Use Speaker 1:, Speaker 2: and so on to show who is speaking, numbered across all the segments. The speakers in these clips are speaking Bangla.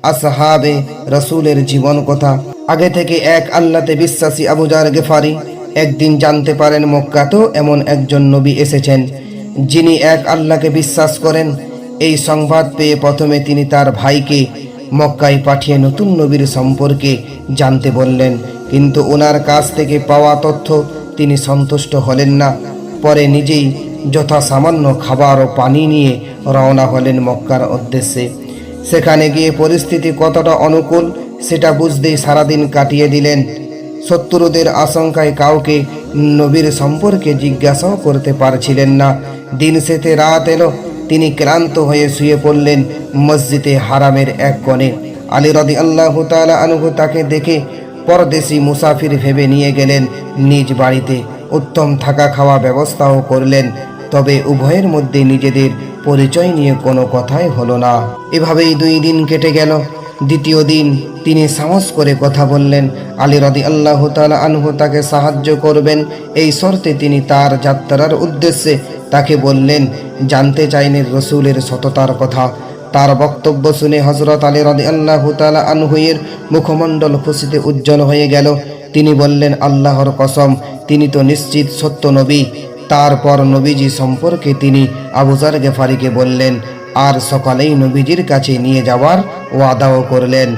Speaker 1: আসহাবে রাসূলের জীবন কথা। আগে থেকে এক আল্লাহতে বিশ্বাসী আবু যার গেফারি একদিন জানতে পারেন মক্কাতেও এমন একজন নবী এসেছেন যিনি এক আল্লাহকে বিশ্বাস করেন। এই সংবাদ পেয়ে প্রথমে তিনি তার ভাইকে মক্কায় পাঠিয়ে নতুন নবীর সম্পর্কে জানতে বললেন, কিন্তু ওনার কাছ থেকে পাওয়া তথ্য তিনি সন্তুষ্ট হলেন না। পরে নিজেই যথাসামান্য খাবার ও পানি নিয়ে রওনা হলেন মক্কার উদ্দেশ্যে। সেখানে গিয়ে পরিস্থিতি কতটা অনুকূল সেটা বুঝতেই সারাদিন কাটিয়ে দিলেন। শত্রুদের আশঙ্কায় কাউকে নবীর সম্পর্কে জিজ্ঞাসাও করতে পারছিলেন না। দিন শেষে রাত এলো, তিনি ক্লান্ত হয়ে শুয়ে পড়লেন মসজিদে হারামের এক কোণে। আলী রাদিয়াল্লাহু তাআলা আনহু তাকে দেখে পরদেশি মুসাফির ভেবে নিয়ে গেলেন নিজ বাড়িতে। উত্তম থাকা খাওয়া ব্যবস্থাও করলেন, তবে উভয়ের মধ্যে নিজেদের পরিচয় নিয়ে কোনো কথাই হলো না। এভাবেই 2 দিন কেটে গেল। দ্বিতীয় দিন তিনি সাহস করে কথা বললেন। আলী রাদিয়াল্লাহু তাআলা আনহু তাকে সাহায্য করবেন এই শর্তে তিনি তার যাত্রার উদ্দেশ্যে তাকে বললেন। জানতে চাইলেন রসূলের সততার কথা। তার বক্তব্য শুনে হযরত আলী রাদিয়াল্লাহু তাআলা আনহু এর মুখমণ্ডল খুশিতে উজ্জ্বল হয়ে গেল। তিনি বললেন, আল্লাহর কসম, তিনি তো নিশ্চিত সত্য নবী। তারপর নবীজি সম্পর্কে তিনি আবু যার গেফারিকে বললেন, আর সকালেই নবীজির কাছে নিয়ে যাওয়ার ওয়াদাও করলেন।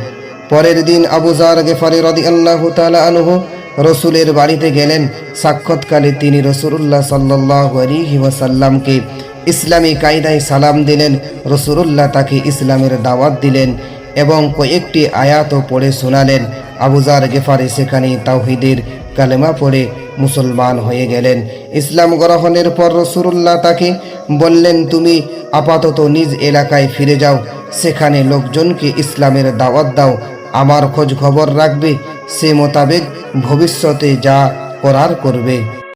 Speaker 1: পরের দিন আবু যার গেফারি রাদিয়াল্লাহু তাআলা আনহু রসূলের বাড়িতে গেলেন। সাক্ষাৎকালে তিনি রাসূলুল্লাহ সাল্লাল্লাহু আলাইহি ওয়াসাল্লামকে ইসলামী কায়দায় সালাম দিলেন। রাসূলুল্লাহ তাকে ইসলামের দাওয়াত দিলেন এবং কয়েকটি আয়াতও পড়ে শোনালেন। আবু যার গেফারি সেখানেই তাওহীদের কালেমা পড়ে মুসলমান হয়ে গেলেন। ইসলাম গ্রহণের পর রাসূলুল্লাহ তাকে বললেন, তুমি আপাতত নিজ এলাকায় ফিরে যাও, সেখানে লোকজনকে ইসলামের দাওয়াত দাও, আমার খোঁজ খবর রাখবে, সে মোতাবেক ভবিষ্যতে যা করার করবে।